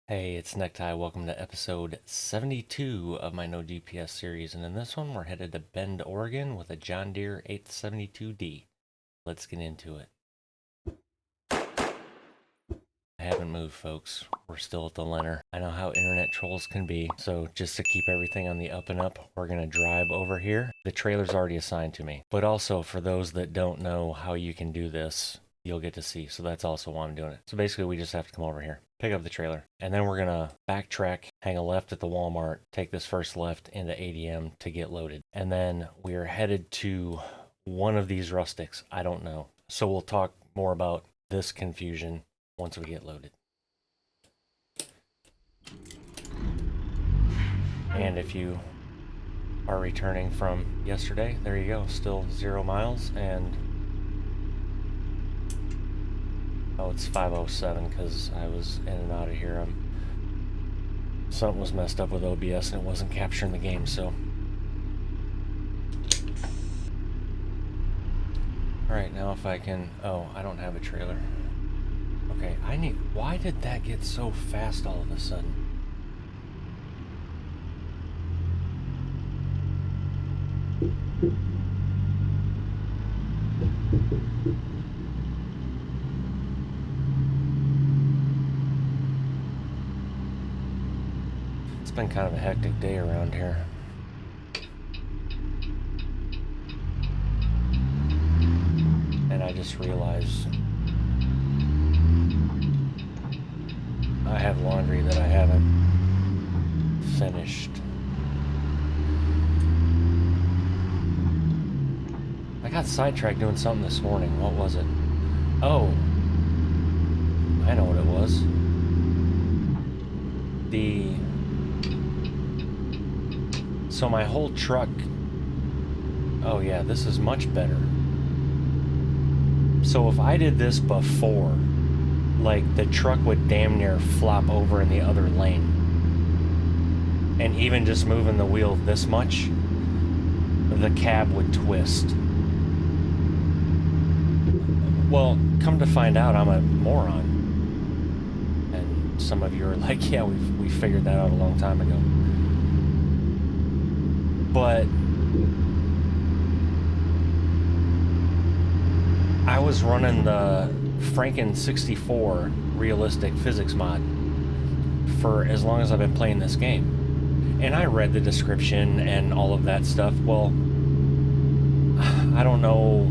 Hey, it's NECKTIE. Welcome to episode 72 of my No GPS series, and in this one we're headed to Bend, Oregon with a John Deere 872D. Let's get into it. I haven't moved, folks. We're still at the Lenner. I know how internet trolls can be, so just to keep everything on the up and up, we're gonna drive over here. The trailer's already assigned to me, but also for those that don't know how you can do this, you'll get to see. So that's also why I'm doing it. So basically we just have to come over here, pick up the trailer, and then we're gonna backtrack, hang a left at the Walmart, take this first left into ADM to get loaded. And then we are headed to one of these rustics. I don't know. So we'll talk more about this confusion once we get loaded. And if you are returning from yesterday, there you go, still 0 miles, and oh, it's 5:07 because I was in and out of here. Something was messed up with OBS and it wasn't capturing the game, so. Alright, now if I can, oh, I don't have a trailer. Okay, why did that get so fast all of a sudden? It's been kind of a hectic day around here. And I just realized I have laundry that I haven't finished. I got sidetracked doing something this morning. What was it? Oh, I know what it was. So my whole truck, oh yeah, this is much better. So if I did this before, like the truck would damn near flop over in the other lane. And even just moving the wheel this much, the cab would twist. Well, come to find out, I'm a moron. And some of you are like, yeah, we figured that out a long time ago. But I was running the Franken 64 realistic physics mod for as long as I've been playing this game. And I read the description and all of that stuff. Well, I don't know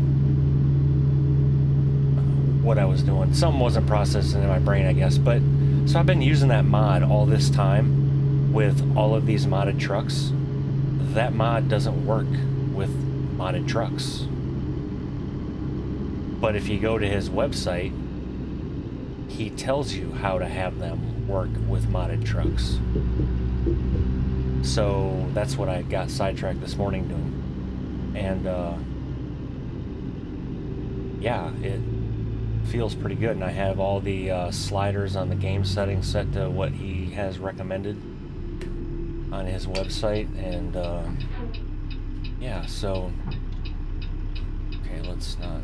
what I was doing. Something wasn't processing in my brain, I guess. But so I've been using that mod all this time with all of these modded trucks. That mod doesn't work with modded trucks. But if you go to his website, he tells you how to have them work with modded trucks. So that's what I got sidetracked this morning doing. And yeah, it feels pretty good. And I have all the sliders on the game settings set to what he has recommended on his website. And yeah, so okay, let's not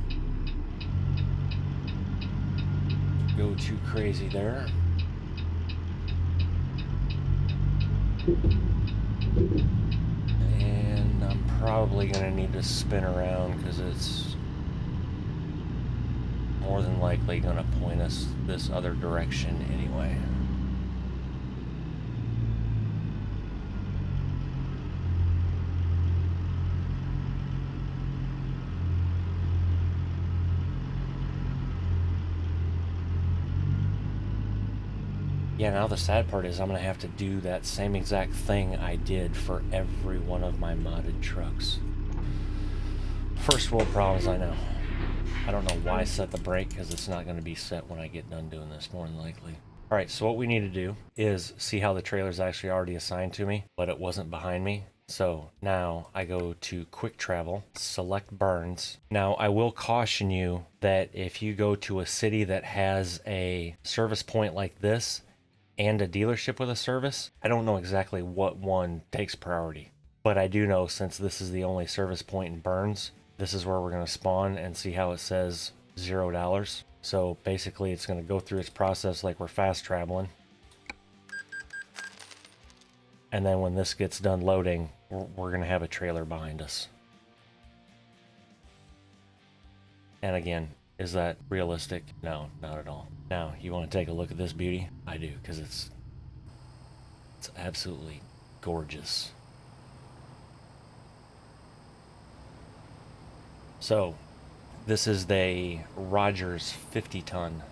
go too crazy there. And I'm probably gonna need to spin around because it's more than likely gonna point us this other direction anyway. Yeah, now the sad part is I'm gonna have to do that same exact thing I did for every one of my modded trucks. First world problems, I know. I don't know why I set the brake, because it's not gonna be set when I get done doing this, more than likely. Alright, so what we need to do is see how the trailer's actually already assigned to me, but it wasn't behind me. So now I go to quick travel, select Burns. Now I will caution you that if you go to a city that has a service point like this, and a dealership with a service, I don't know exactly what one takes priority. But I do know, since this is the only service point in Burns, this is where we're going to spawn and see how it says $0. So basically it's going to go through its process like we're fast traveling. And then when this gets done loading, we're going to have a trailer behind us. And again, is that realistic? No, not at all. Now, you want to take a look at this beauty? I do, because it's absolutely gorgeous. So, this is the Rogers 50-ton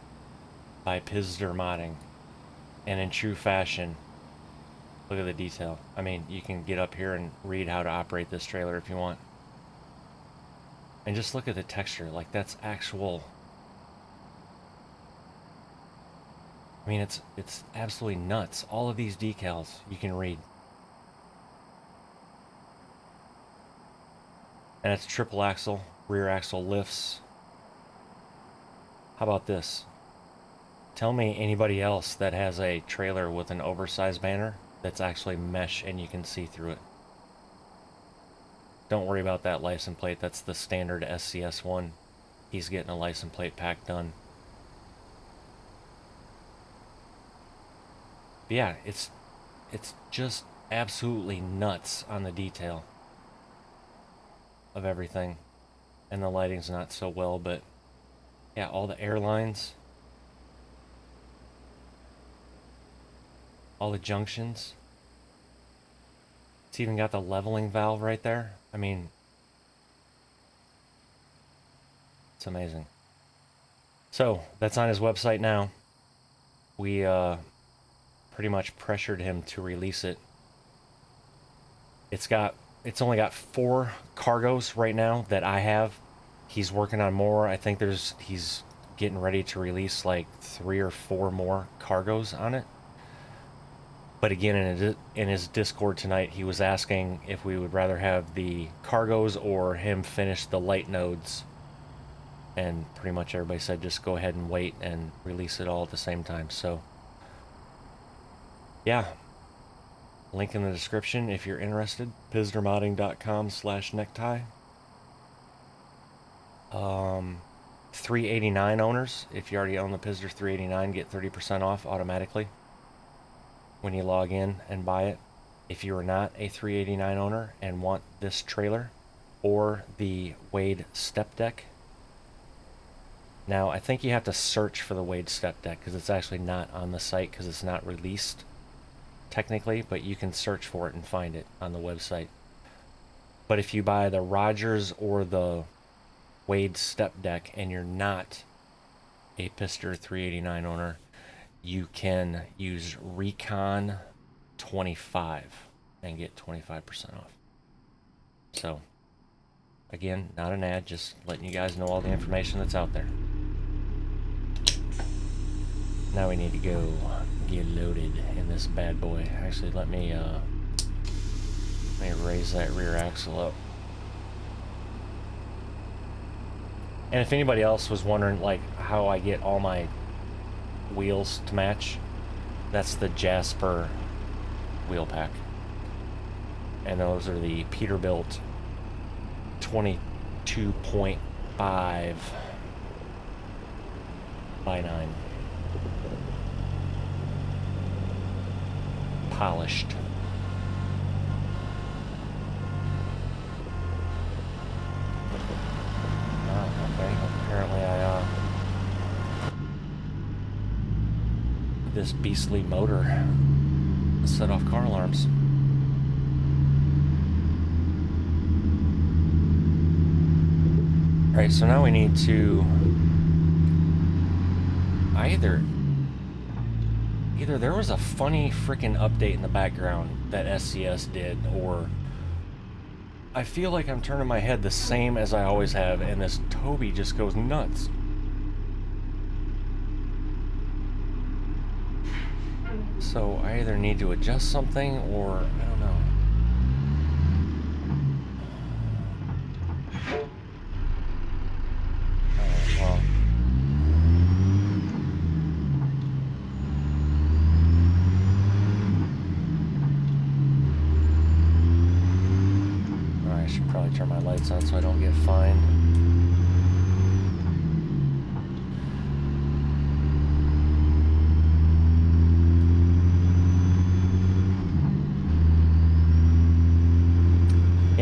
by Pizzster Modding. And in true fashion, look at the detail. I mean, you can get up here and read how to operate this trailer if you want. And just look at the texture, like that's actual. I mean, it's absolutely nuts. All of these decals you can read. And it's triple axle, rear axle lifts. How about this? Tell me anybody else that has a trailer with an oversized banner that's actually mesh and you can see through it. Don't worry about that license plate. That's the standard SCS one. He's getting a license plate pack done. But yeah, it's just absolutely nuts on the detail of everything. And the lighting's not so well, but yeah, all the airlines, all the junctions. It's even got the leveling valve right there. I mean, it's amazing. So, that's on his website now. We pretty much pressured him to release it. It's only got 4 cargos right now that I have. He's working on more. I think he's getting ready to release like 3 or 4 more cargos on it. But again, in his Discord tonight, he was asking if we would rather have the cargos or him finish the light nodes. And pretty much everybody said just go ahead and wait and release it all at the same time. So, yeah. Link in the description if you're interested. pizzstermodding.com/necktie. $389 owners, if you already own the Pizzster 389, get 30% off automatically when you log in and buy it. If you are not a 389 owner and want this trailer or the Wade step deck, now I think you have to search for the Wade step deck because it's actually not on the site because it's not released technically, but you can search for it and find it on the website. But if you buy the Rogers or the Wade step deck and you're not a Pizzster 389 owner, you can use Recon 25 and get 25% off. So, again, not an ad, just letting you guys know all the information that's out there. Now we need to go get loaded in this bad boy. Actually, let me raise that rear axle up. And if anybody else was wondering like how I get all my wheels to match, that's the Jasper wheel pack. And those are the Peterbilt 22.5 by 9 polished. Oh, okay. Apparently this beastly motor set off car alarms. Alright, so now we need to either there was a funny freaking update in the background that SCS did, or I feel like I'm turning my head the same as I always have, and this Tobii just goes nuts. So I either need to adjust something, or I don't know. Well. I should probably turn my lights on so I don't get fined.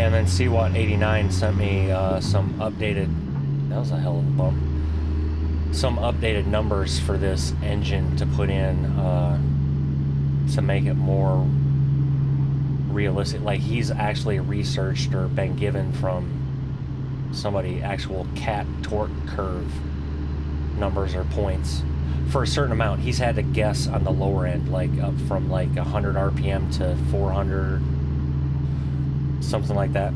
And then CWatt89 sent me some updated, that was a hell of a bump, some updated numbers for this engine to put in to make it more realistic. Like, he's actually researched or been given from somebody actual cat torque curve numbers or points for a certain amount. He's had to guess on the lower end, like up from like 100 RPM to 400, something like that.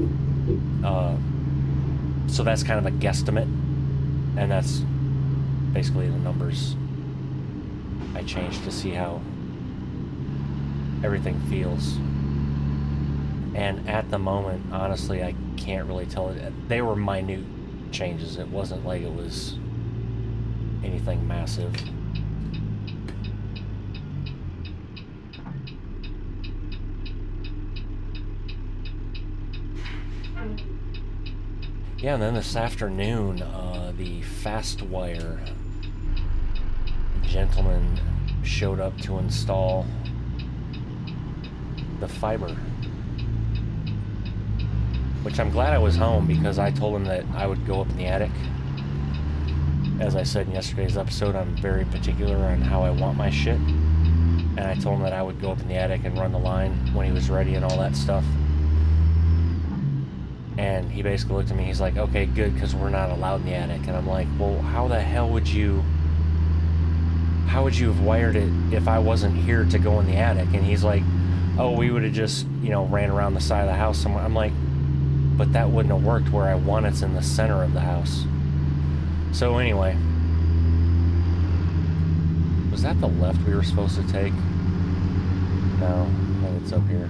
So that's kind of a guesstimate, and that's basically the numbers I changed to see how everything feels. And at the moment, honestly, I can't really tell it. They were minute changes. It wasn't like it was anything massive. Yeah, and then this afternoon, the FastWire gentleman showed up to install the fiber. Which I'm glad I was home, because I told him that I would go up in the attic. As I said in yesterday's episode, I'm very particular on how I want my shit. And I told him that I would go up in the attic and run the line when he was ready and all that stuff. And he basically looked at me, he's like, okay, good, because we're not allowed in the attic. And I'm like, well, how the hell would you have wired it if I wasn't here to go in the attic? And he's like, oh, we would have just, you know, ran around the side of the house somewhere. I'm like, but that wouldn't have worked where I want it's in the center of the house. So anyway, was that the left we were supposed to take? No, I think it's up here.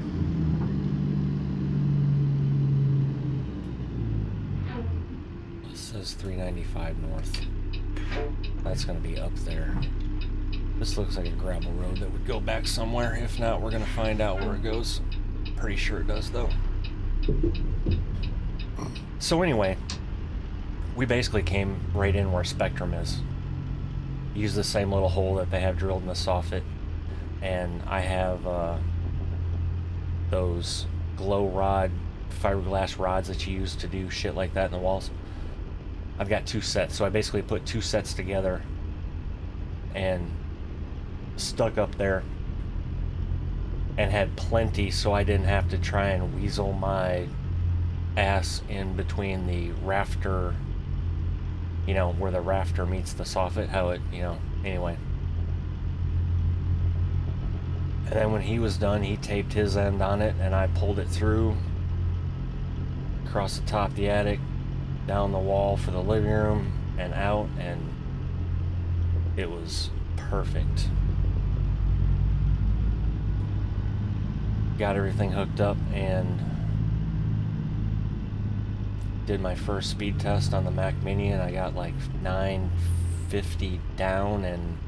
It says 395 north. That's going to be up there. This looks like a gravel road that would go back somewhere. If not, we're going to find out where it goes. Pretty sure it does, though. So anyway, we basically came right in where Spectrum is. Use the same little hole that they have drilled in the soffit. And I have those glow rod, fiberglass rods that you use to do shit like that in the walls. I've got 2 sets, so I basically put 2 sets together and stuck up there, and had plenty, so I didn't have to try and weasel my ass in between the rafter, you know, where the rafter meets the soffit, how it, you know, anyway. And then when he was done, he taped his end on it, and I pulled it through, across the top of the attic, down the wall for the living room, and out, and it was perfect. Got everything hooked up and did my first speed test on the Mac Mini, and I got like 950 down and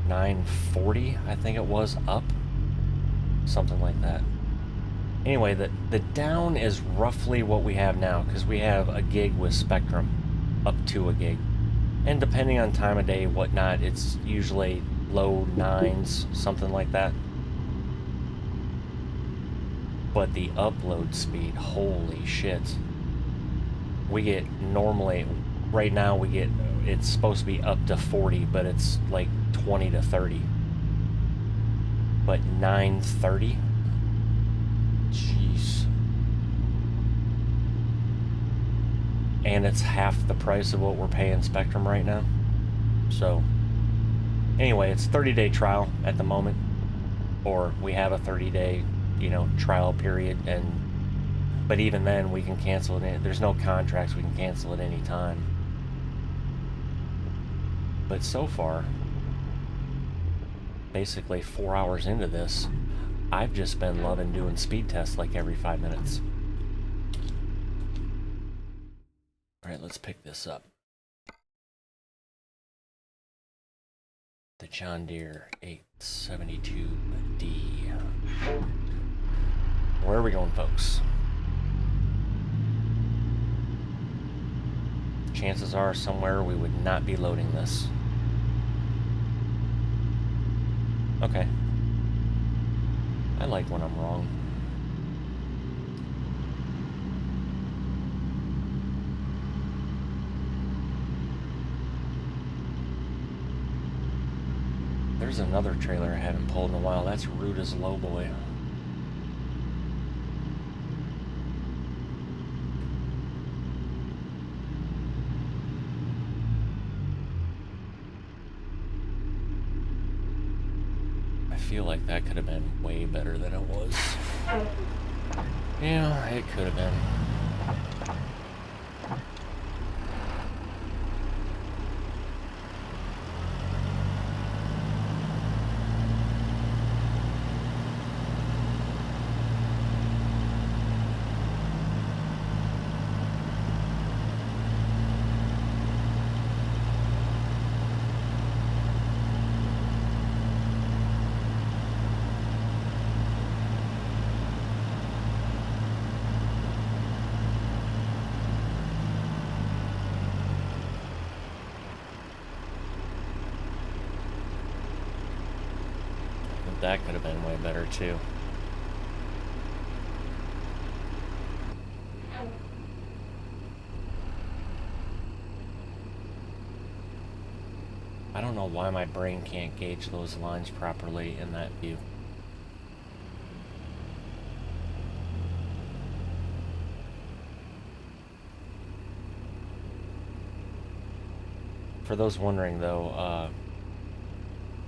940, I think it was, up. Something like that. Anyway, the down is roughly what we have now, because we have a gig with Spectrum, up to a gig. And depending on time of day, whatnot, it's usually low 9s, something like that. But the upload speed, holy shit. We get normally, right now we get, it's supposed to be up to 40, but it's like 20 to 30. But 930? Jeez. And it's half the price of what we're paying Spectrum right now. So, anyway, it's 30-day trial at the moment. Or we have a 30-day, you know, trial period, but even then we can cancel it. There's no contracts, we can cancel at any time. But so far, basically 4 hours into this, I've just been loving doing speed tests like every 5 minutes. Alright, let's pick this up. The John Deere 872D. Where are we going, folks? Chances are somewhere we would not be loading this. Okay. I like when I'm wrong. There's another trailer I haven't pulled in a while. That's rude as Lowboy. I feel like that could have been way better than it was. Yeah, it could have been. That could have been way better too. I don't know why my brain can't gauge those lines properly in that view. For those wondering though,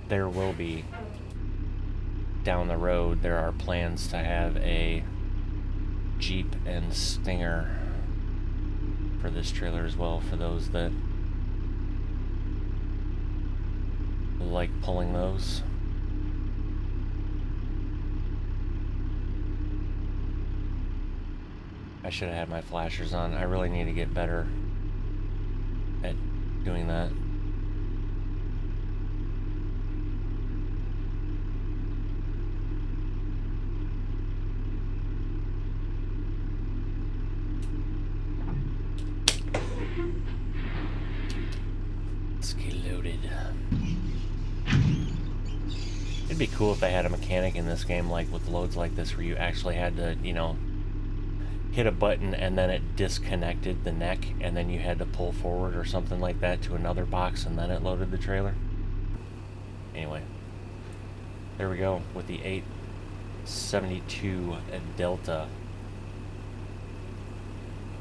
there will be, down the road, there are plans to have a Jeep and Stinger for this trailer as well, for those that like pulling those. I should have had my flashers on. I really need to get better at doing that. It'd be cool if they had a mechanic in this game, like with loads like this, where you actually had to, you know, hit a button and then it disconnected the neck and then you had to pull forward or something like that to another box and then it loaded the trailer. Anyway, there we go with the 872 Delta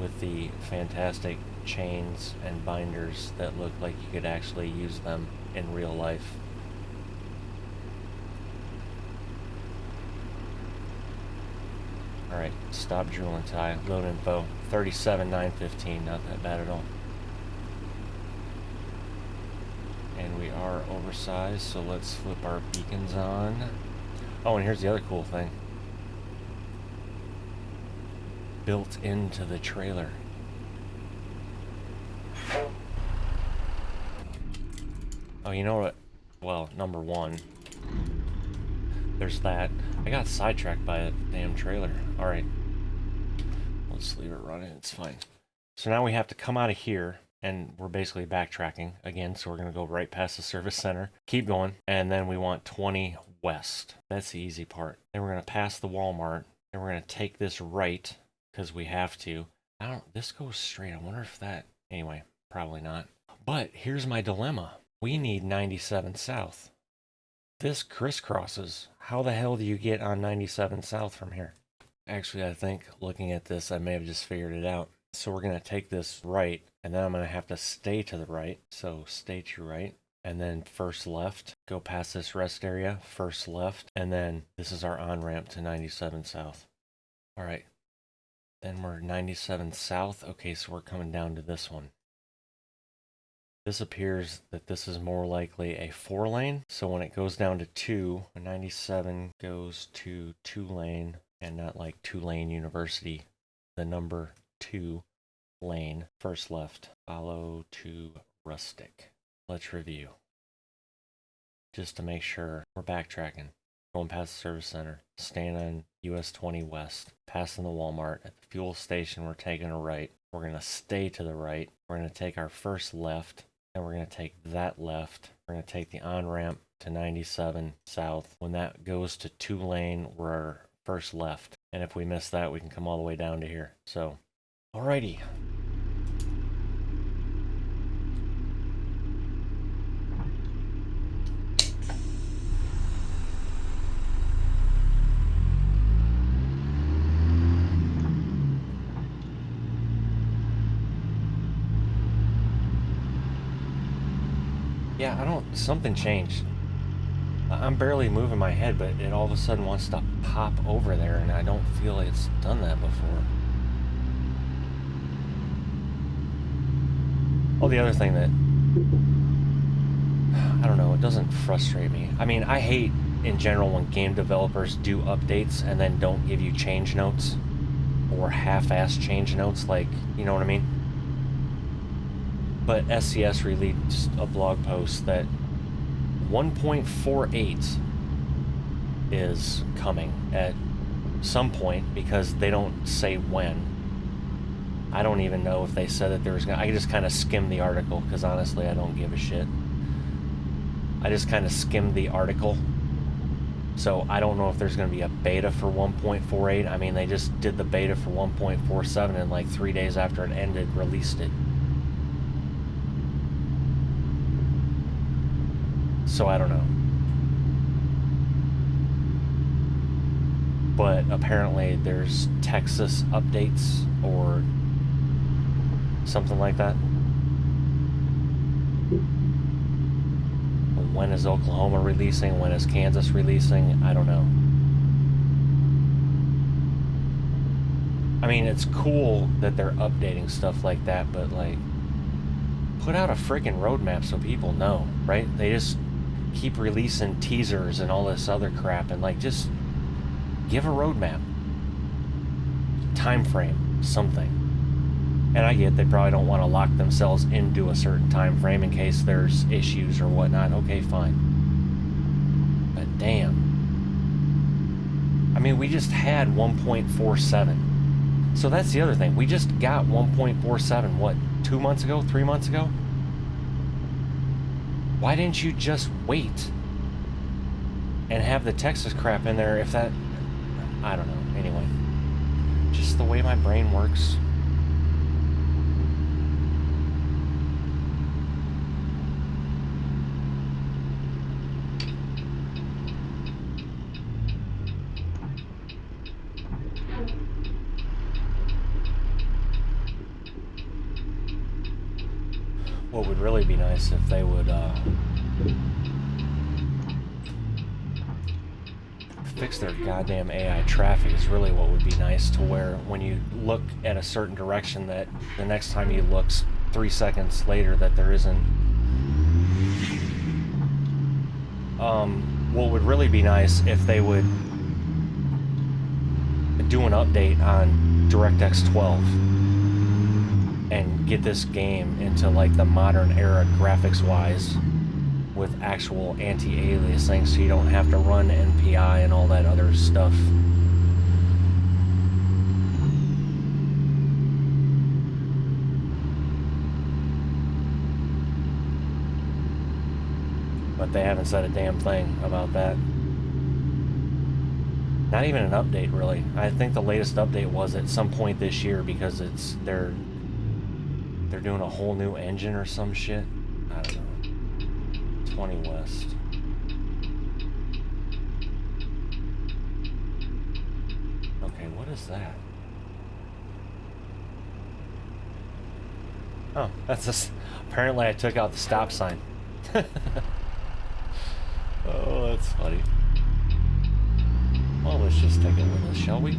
with the fantastic chains and binders that look like you could actually use them in real life. Alright, stop drooling, Ty. Load info. 37,915, not that bad at all. And we are oversized, so let's flip our beacons on. Oh, and here's the other cool thing. Built into the trailer. Oh, you know what? Well, number one, there's that. I got sidetracked by a damn trailer. Alright. Let's leave it running. It's fine. So now we have to come out of here, and we're basically backtracking again, so we're going to go right past the service center. Keep going, and then we want 20 west. That's the easy part. Then we're going to pass the Walmart, and we're going to take this right, because we have to. This goes straight. I wonder if that... Anyway, probably not. But here's my dilemma. We need 97 south. This crisscrosses. How the hell do you get on 97 south from here? Actually, I think looking at this, I may have just figured it out. So we're going to take this right, and then I'm going to have to stay to the right. So stay to right, and then first left. Go past this rest area, first left, and then this is our on-ramp to 97 south. All right. Then we're 97 south. Okay, so we're coming down to this one. This appears that this is more likely a 4-lane. So when it goes down to 2, when 97 goes to 2-lane, and not like 2-lane university, the number 2 lane, first left, follow to rustic. Let's review. Just to make sure we're backtracking. Going past the service center, staying on US 20 west, passing the Walmart. At the fuel station, we're taking a right. We're going to stay to the right. We're going to take our first left. And we're going to take that left. We're going to take the on-ramp to 97 south. When that goes to 2-lane, we're first left. And if we miss that, we can come all the way down to here. So, alrighty. Yeah, I don't... Something changed. I'm barely moving my head, but it all of a sudden wants to pop over there, and I don't feel like it's done that before. Oh, the other thing that... I don't know, it doesn't frustrate me. I mean, I hate, in general, when game developers do updates and then don't give you change notes. Or half-ass change notes, like, you know what I mean? But SCS released a blog post that 1.48 is coming at some point, because they don't say when. I don't even know if they said that there was gonna... I just kind of skimmed the article, because honestly I don't give a shit. I just kind of skimmed the article. So I don't know if there's going to be a beta for 1.48. I mean, they just did the beta for 1.47 and like 3 days after it ended, released it. So I don't know. But apparently there's Texas updates or something like that. When is Oklahoma releasing? When is Kansas releasing? I don't know. I mean, it's cool that they're updating stuff like that, but like, put out a freaking roadmap so people know, right? They just keep releasing teasers and all this other crap, and like, just give a roadmap, time frame, something. And I get they probably don't want to lock themselves into a certain time frame in case there's issues or whatnot. Okay, fine. But damn. I mean, we just had 1.47. So that's the other thing. We just got 1.47, what, 2 months ago? 3 months ago? Why didn't you just wait and have the Texas crap in there if that... I don't know. Anyway. Just the way my brain works. What would really be nice if they would fix their goddamn AI traffic is really what would be nice, to where when you look at a certain direction, that the next time you look 3 seconds later that there isn't. What would really be nice if they would do an update on DirectX 12 and get this game into like the modern era graphics wise, with actual anti-aliasing, so you don't have to run NPI and all that other stuff. But they haven't said a damn thing about that. Not even an update, really. I think the latest update was at some point this year, because it's they're doing a whole new engine or some shit. I don't know. 20 West. Okay, what is that? Oh, that's just... Apparently I took out the stop sign. Oh, that's funny. Well, let's just take it with us, shall we?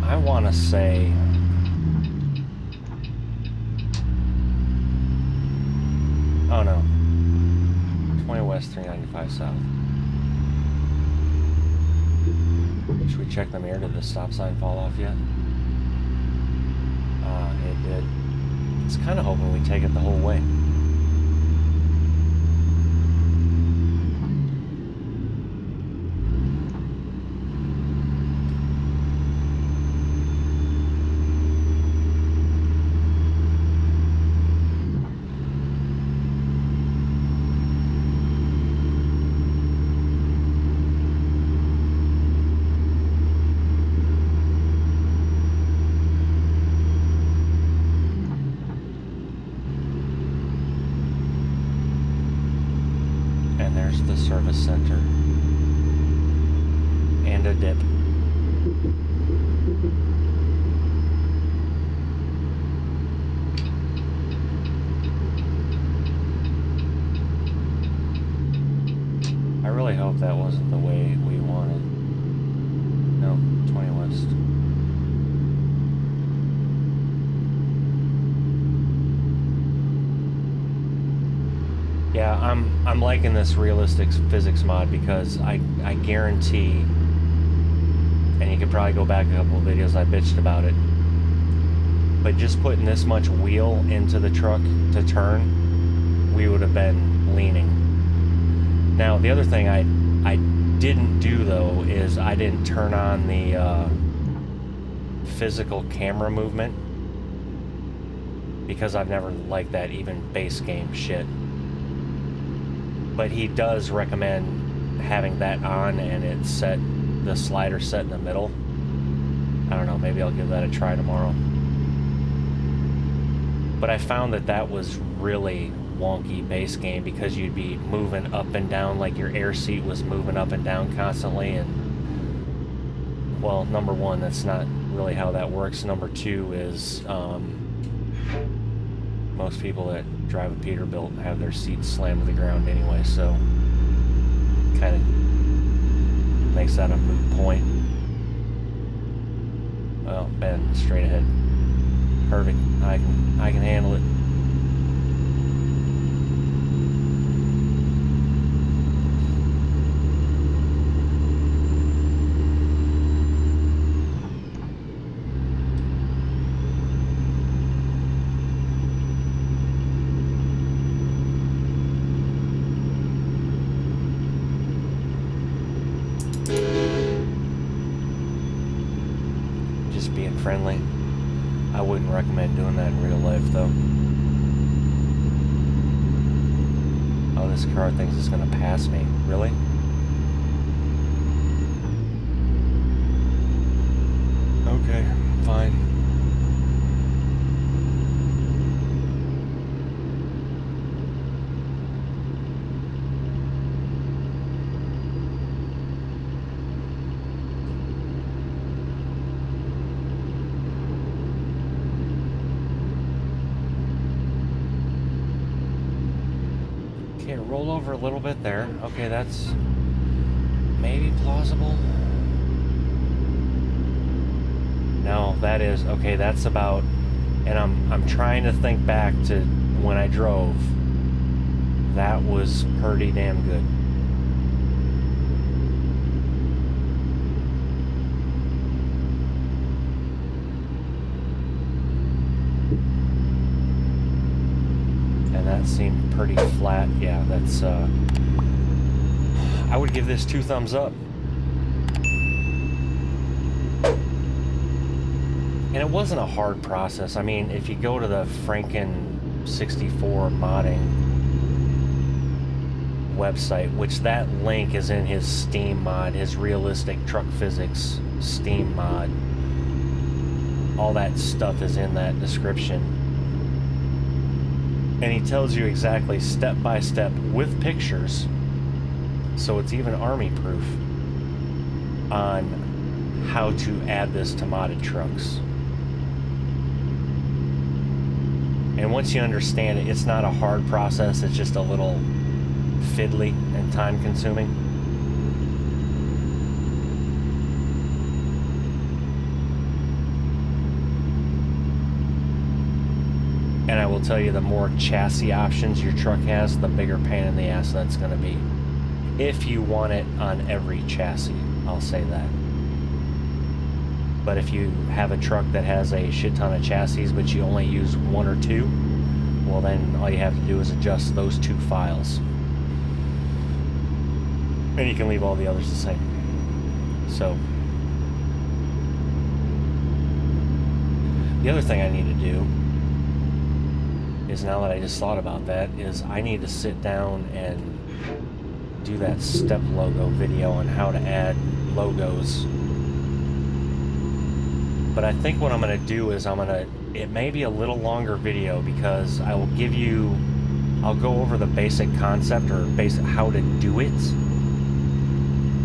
I want to say... Oh no. 20 West, 395 South. Should we check the mirror? Did the stop sign fall off yet? It did. I was kind of hoping we'd take it the whole way. Service center and a dip. I really hope that wasn't the way we wanted. No, 20 West. Yeah, I'm liking this realistic physics mod because I guarantee, and you could probably go back a couple of videos I bitched about it, but just putting this much wheel into the truck to turn, we would have been leaning. Now, the other thing I didn't do, though, is I didn't turn on the physical camera movement, because I've never liked that, even base game shit. But he does recommend having that on and it's set, the slider set in the middle. I don't know, maybe I'll give that a try tomorrow. But I found that that was really wonky base game because you'd be moving up and down like your air seat was moving up and down constantly, and well, number one, that's not really how that works. Number two is most people that drive a Peterbilt have their seats slammed to the ground anyway, so kind of makes that a moot point. Well, Ben, straight ahead. Perfect. I can handle it. Friendly. I wouldn't recommend doing that in real life, though. Oh, this car thinks it's gonna pass me. Really? Okay, fine. Okay, roll over a little bit there. Okay, that's maybe plausible. No, that is okay. That's about, and I'm trying to think back to when I drove. That was pretty damn good. That seemed pretty flat. Yeah, that's I would give this 2 thumbs up. And it wasn't a hard process. I mean, if you go to the Franken 64 modding website, which that link is in his Steam mod, his realistic truck physics Steam mod, all that stuff is in that description. And he tells you exactly step by step with pictures, so it's even army proof, on how to add this to modded trucks. And once you understand it, it's not a hard process, it's just a little fiddly and time consuming. And I will tell you, the more chassis options your truck has, the bigger pain in the ass that's going to be. If you want it on every chassis, I'll say that. But if you have a truck that has a shit ton of chassis, but you only use 1 or 2, well then all you have to do is adjust those 2 files. And you can leave all the others the same. So, the other thing I need to do is, now that I just thought about that, is I need to sit down and do that step logo video on how to add logos. But I think what I'm going to do is it may be a little longer video, because I will give you, I'll go over the basic concept or basic how to do it.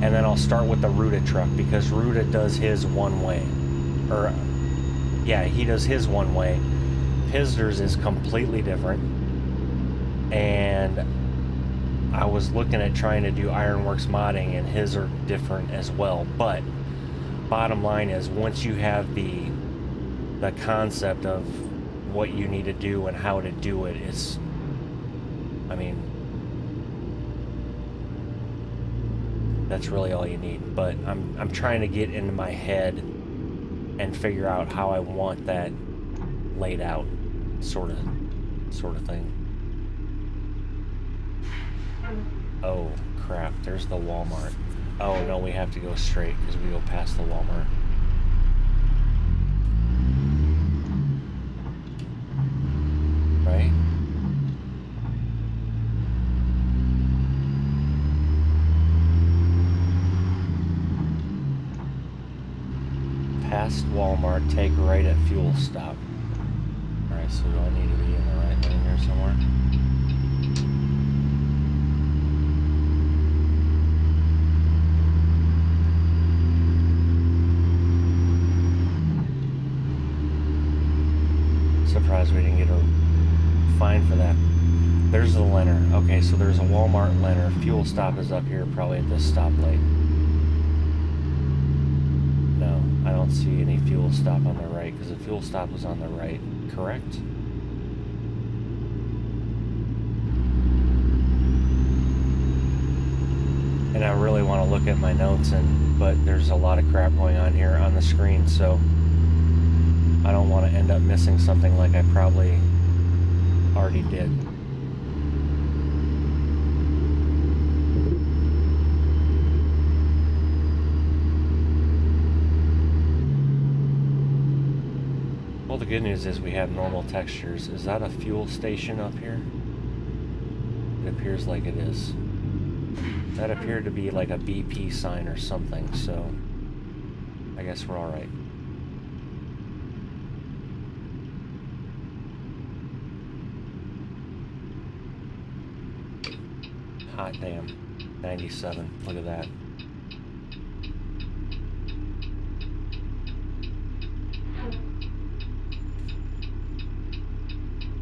And then I'll start with the Ruta truck, because Ruta does his one way. Or, yeah, he does his one way. Pizzster's is completely different, and I was looking at trying to do Ironwerx modding, and his are different as well. But bottom line is, once you have the concept of what you need to do and how to do it, it's, I mean, that's really all you need. But I'm trying to get into my head and figure out how I want that laid out, sort of thing. Oh crap, there's the Walmart. Oh no, we have to go straight because we go past the Walmart. Right? Past Walmart, take right at fuel stop. Alright, so do I need to be in the right lane here somewhere? Surprised we didn't get a fine for that. There's the Leonard. Okay, so there's a Walmart Leonard. Fuel stop is up here, probably at this stoplight. No, I don't see any fuel stop on the right, because the fuel stop was on the right, correct? And I really want to look at my notes, but there's a lot of crap going on here on the screen, so I don't want to end up missing something like I probably already did. Well, the good news is we have normal textures. Is that a fuel station up here? It appears like it is. That appeared to be like a BP sign or something, so I guess we're alright. Hot damn. 97. Look at that.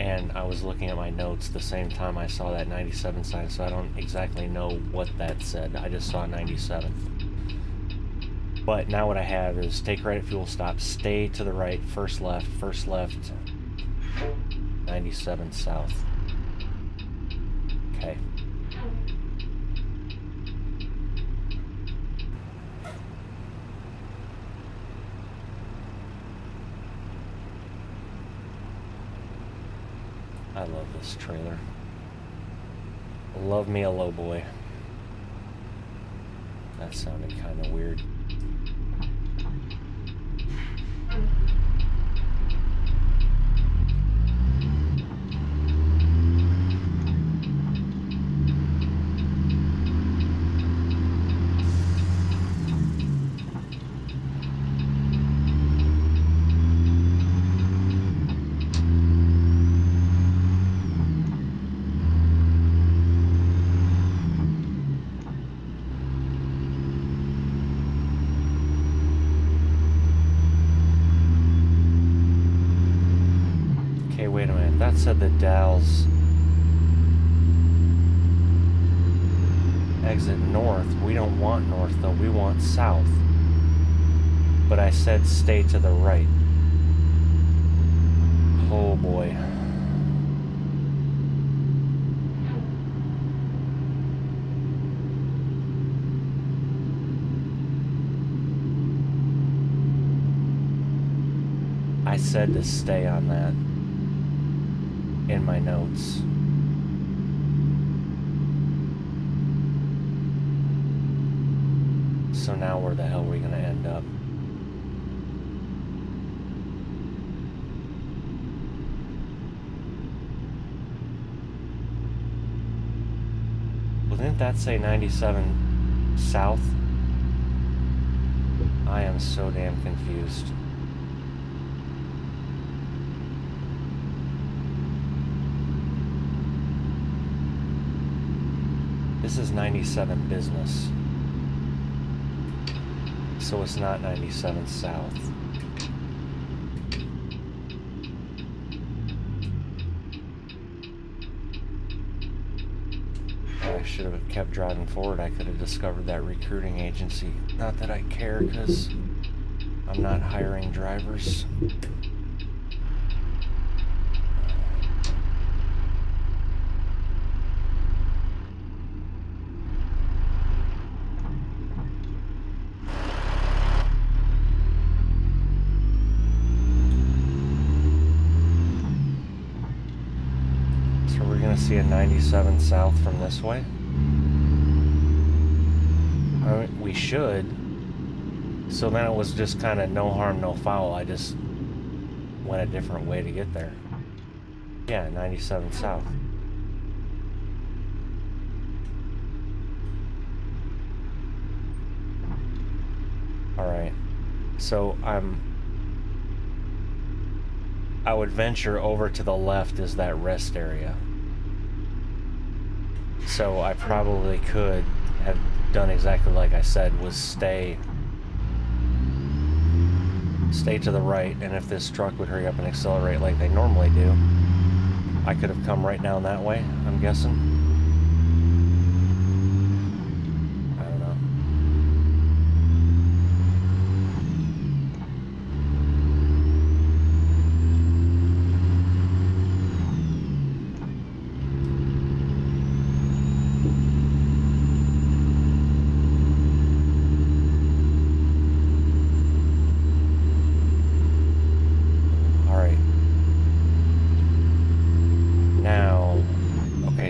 And I was looking at my notes the same time I saw that 97 sign, so I don't exactly know what that said. I just saw 97. But now what I have is take right at fuel stop, stay to the right, first left, 97 south. Okay. I love this trailer. Love me a Lowboy. That sounded kind of weird. Said that Dow's exit north. We don't want north though, we want south. But I said stay to the right. Oh boy. I said to stay on that in my notes. So now where the hell are we gonna end up? Well, didn't that say 97 south? I am so damn confused. This is 97 business, so it's not 97 south. I should have kept driving forward. I could have discovered that recruiting agency. Not that I care, because I'm not hiring drivers. So we're going to see a 97 south from this way. I mean, we should. So then it was just kind of no harm, no foul. I just went a different way to get there. Yeah, 97 south. Alright. So I would venture over to the left is that rest area. So I probably could have done exactly like I said, was stay to the right, and if this truck would hurry up and accelerate like they normally do, I could have come right down that way, I'm guessing. I don't know.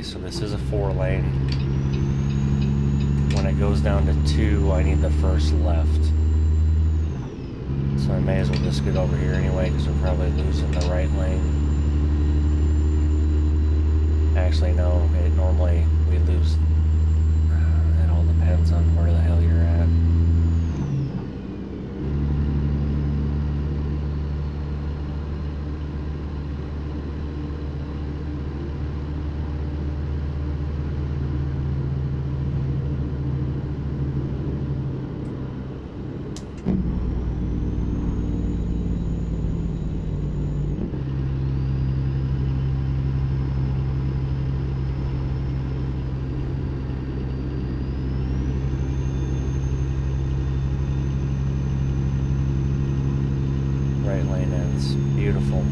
So this is a 4-lane. When it goes down to 2, I need the first left. So I may as well just get over here anyway, because we're probably losing the right lane. Actually, no, normally we lose. It all depends on where the hell you're at. Right lane ends. Beautiful.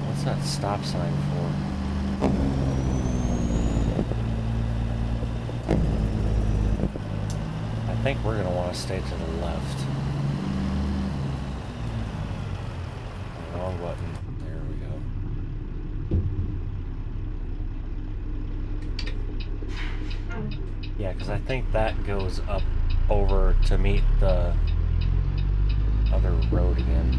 What's that stop sign for? I think we're going to want to stay to the left. Wrong button. There we go. Yeah, because I think that goes up over to meet the other road again.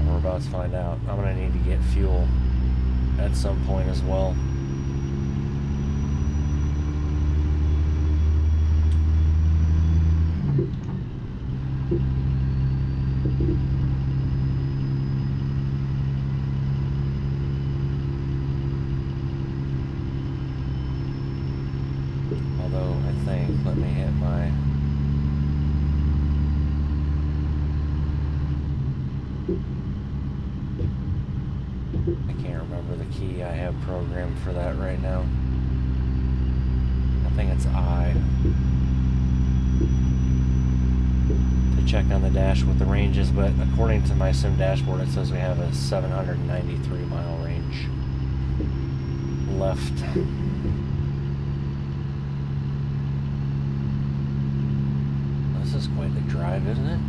We're about to find out. I'm going to need to get fuel at some point as well. Although, I think, let me hit my... I can't remember the key I have programmed for that right now. think it's I. To check on the dash what the range is, but according to my sim dashboard, it says we have a 793 mile range left. This is quite the drive, isn't it?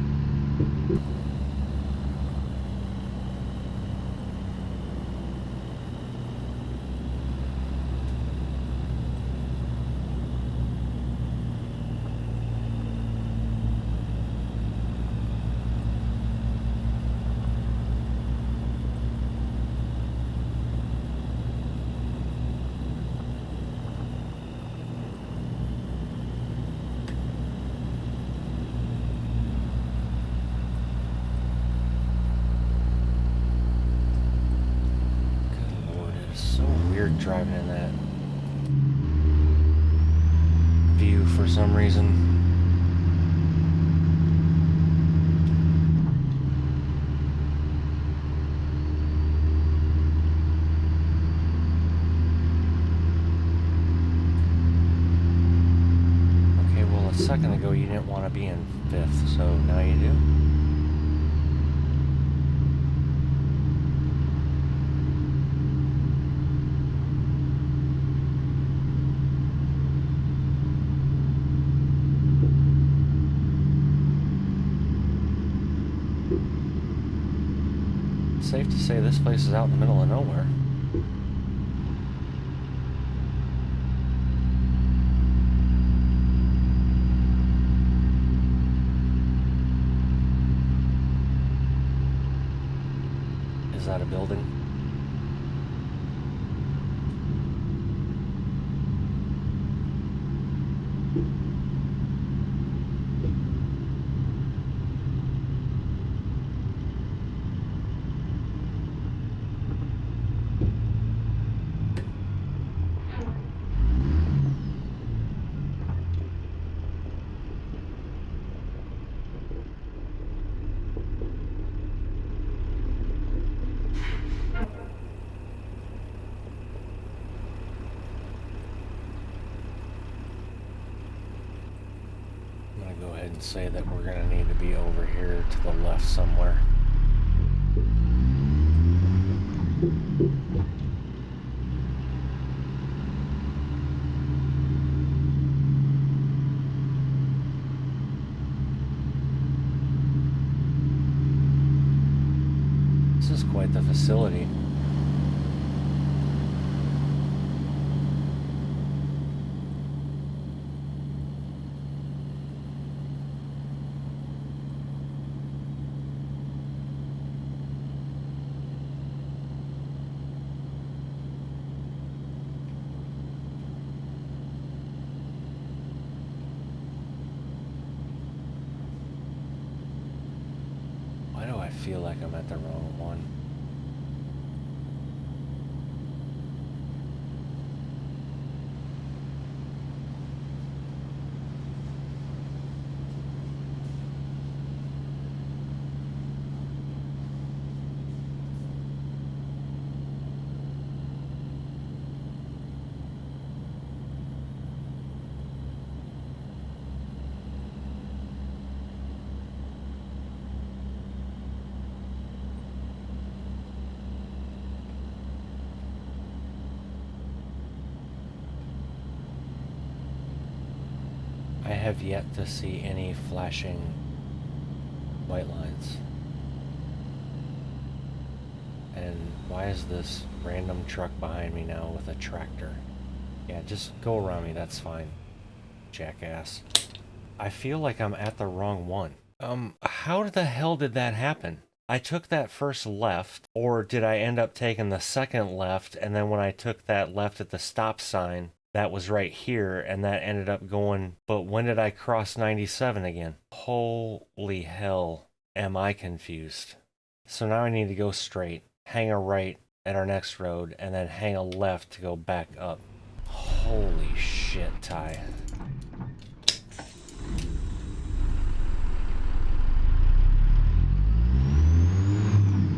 Driving in that view for some reason. Okay, well a second ago you didn't want to be in 5th, so now you do? Safe to say this place is out in the middle of nowhere. Is that a building? And say that we're going to need to be over here to the left somewhere. This is quite the facility. I feel like I'm at the wrong one. I have yet to see any flashing white lines. And why is this random truck behind me now with a tractor? Yeah, just go around me, that's fine, jackass. I feel like I'm at the wrong one. How the hell did that happen? I took that first left, or did I end up taking the second left, and then when I took that left at the stop sign, that was right here, and that ended up going, but when did I cross 97 again? Holy hell, am I confused. So now I need to go straight, hang a right at our next road, and then hang a left to go back up. Holy shit, Ty.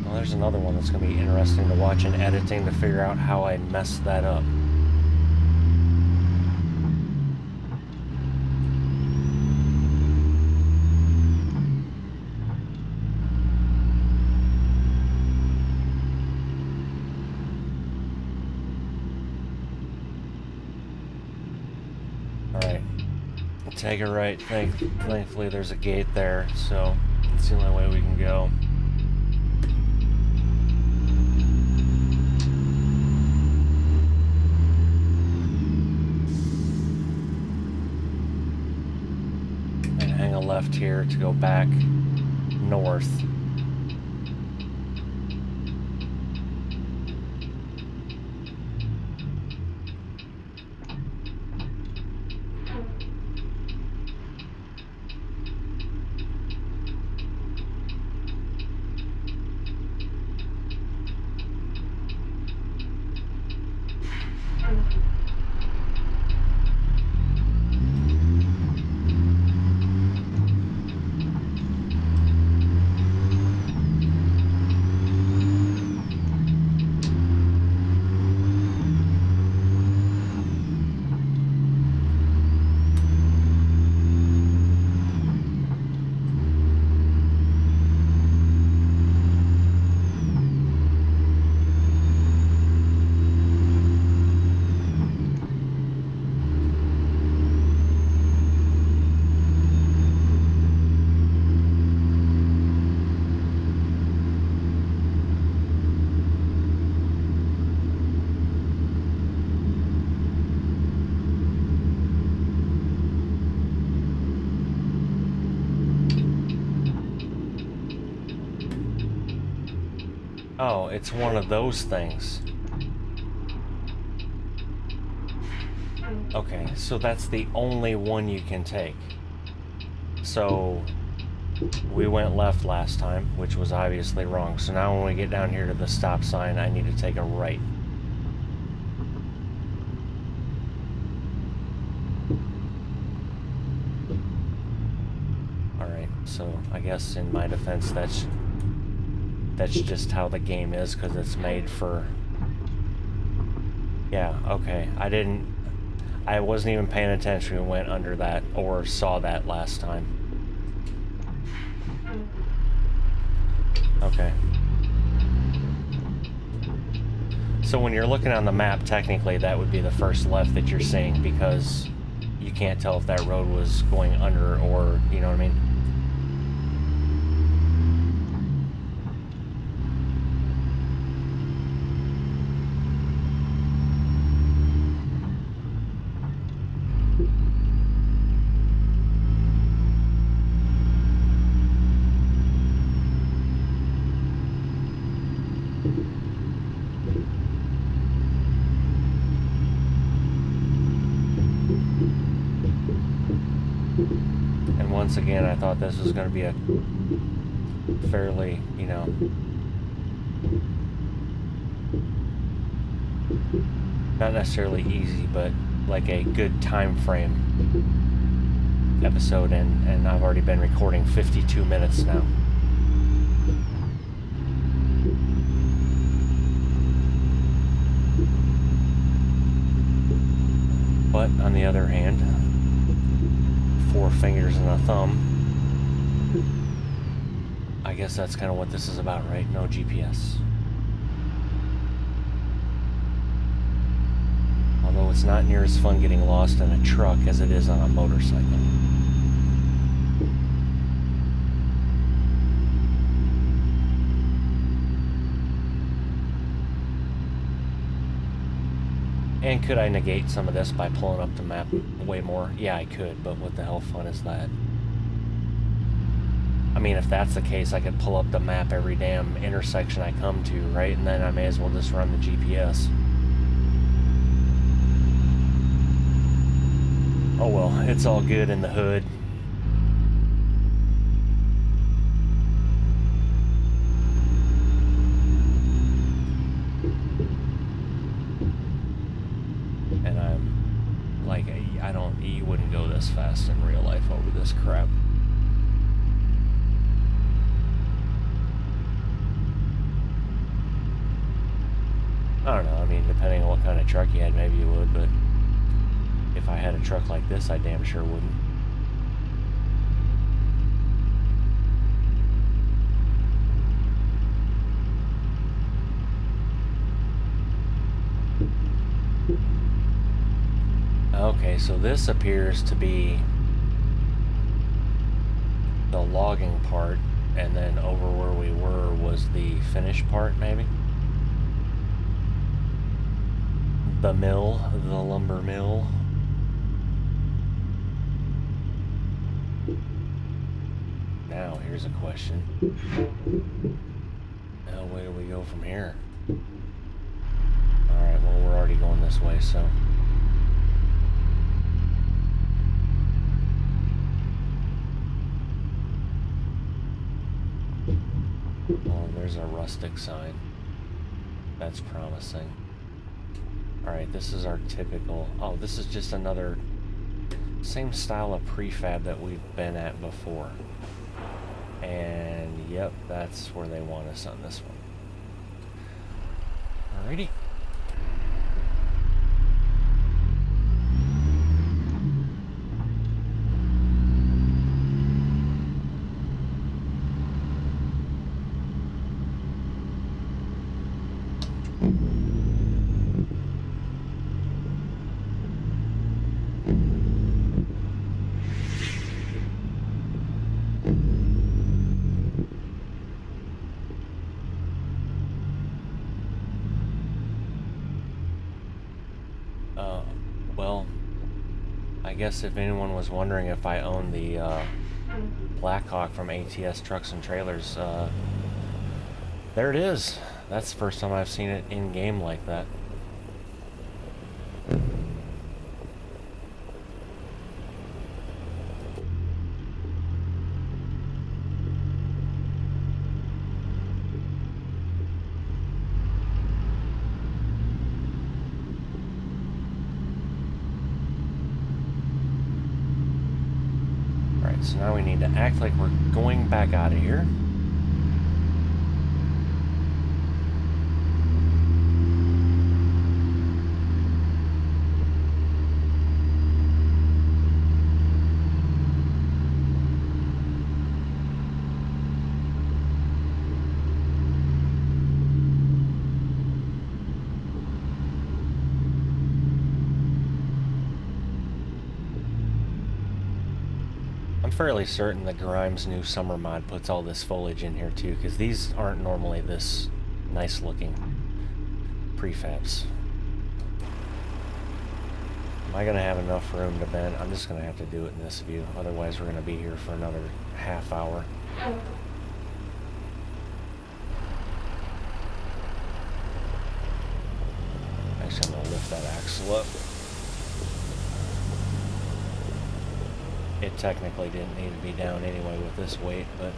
Well, there's another one that's going to be interesting to watch in editing to figure out how I messed that up. Take a right. Thankfully, there's a gate there, so it's the only way we can go. And hang a left here to go back north. Oh, it's one of those things. Okay, so that's the only one you can take. So we went left last time, which was obviously wrong. So now when we get down here to the stop sign, I need to take a right. Alright, so I guess in my defense that's just how the game is, because it's made for... Yeah, okay. I wasn't even paying attention and went under that, or saw that last time. Okay. So when you're looking on the map, technically that would be the first left that you're seeing, because you can't tell if that road was going under or, you know what I mean? Once again, I thought this was going to be a fairly, you know, not necessarily easy, but like a good time frame episode, and I've already been recording 52 minutes now. But on the other hand, 4 fingers and a thumb. I guess that's kind of what this is about, right? No GPS. Although it's not near as fun getting lost in a truck as it is on a motorcycle. And could I negate some of this by pulling up the map way more? Yeah, I could, but what the hell fun is that? I mean, if that's the case, I could pull up the map every damn intersection I come to, right? And then I may as well just run the GPS. Oh well, it's all good in the hood. And I'm like, you wouldn't go this fast in real life over this crap. I don't know, I mean, depending on what kind of truck you had, maybe you would, but if I had a truck like this, I damn sure wouldn't. Okay, so this appears to be the logging part, and then over where we were was the finished part, maybe? The mill, the lumber mill. Now, here's a question. Now, where do we go from here? Alright, well, we're already going this way, so... Oh, there's a rustic sign. That's promising. Alright, this is our typical... Oh, this is just another... Same style of prefab that we've been at before. And, yep, that's where they want us on this one. Alrighty. Well, I guess if anyone was wondering if I own the Blackhawk from ATS Trucks and Trailers, there it is. That's the first time I've seen it in-game like that. So now we need to act like we're going back out of here. I'm fairly certain that Grimes' new summer mod puts all this foliage in here too, because these aren't normally this nice looking prefabs. Am I going to have enough room to bend? I'm just going to have to do it in this view, otherwise we're going to be here for another half hour. Actually, I'm going to lift that axle up. It technically didn't need to be down anyway with this weight, but...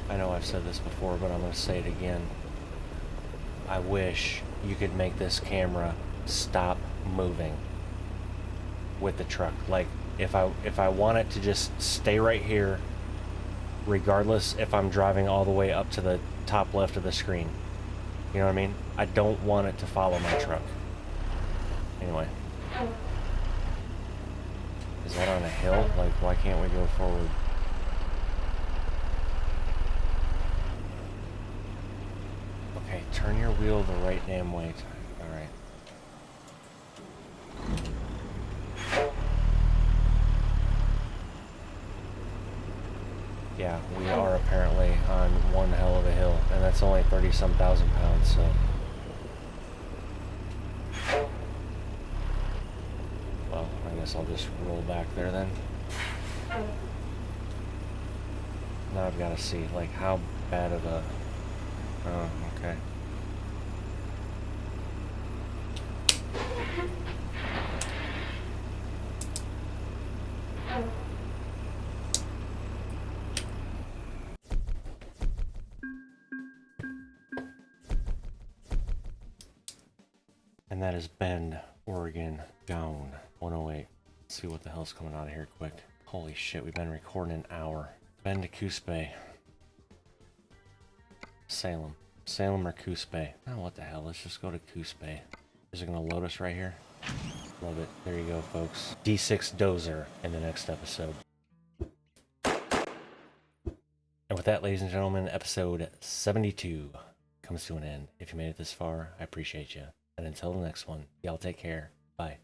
I know I've said this before, but I'm going to say it again. I wish you could make this camera stop moving with the truck. Like, if I want it to just stay right here, regardless if I'm driving all the way up to the top left of the screen. You know what I mean? I don't want it to follow my truck. Anyway. Is that on a hill? Like, why can't we go forward? Okay, turn your wheel the right damn way. Alright. Yeah, we are apparently on one hell of a hill, and that's only 30-some thousand pounds, so... Well, I guess I'll just roll back there then. Now I've got to see, like, how bad of a... Oh, okay. And that is Bend, Oregon, gone. 108. Let's see what the hell's coming out of here quick. Holy shit, we've been recording an hour. Bend to Coos Bay. Salem. Salem or Coos Bay? Oh, what the hell? Let's just go to Coos Bay. Is it going to load us right here? Love it. There you go, folks. D6 Dozer in the next episode. And with that, ladies and gentlemen, episode 72 comes to an end. If you made it this far, I appreciate you. And until the next one, y'all take care. Bye.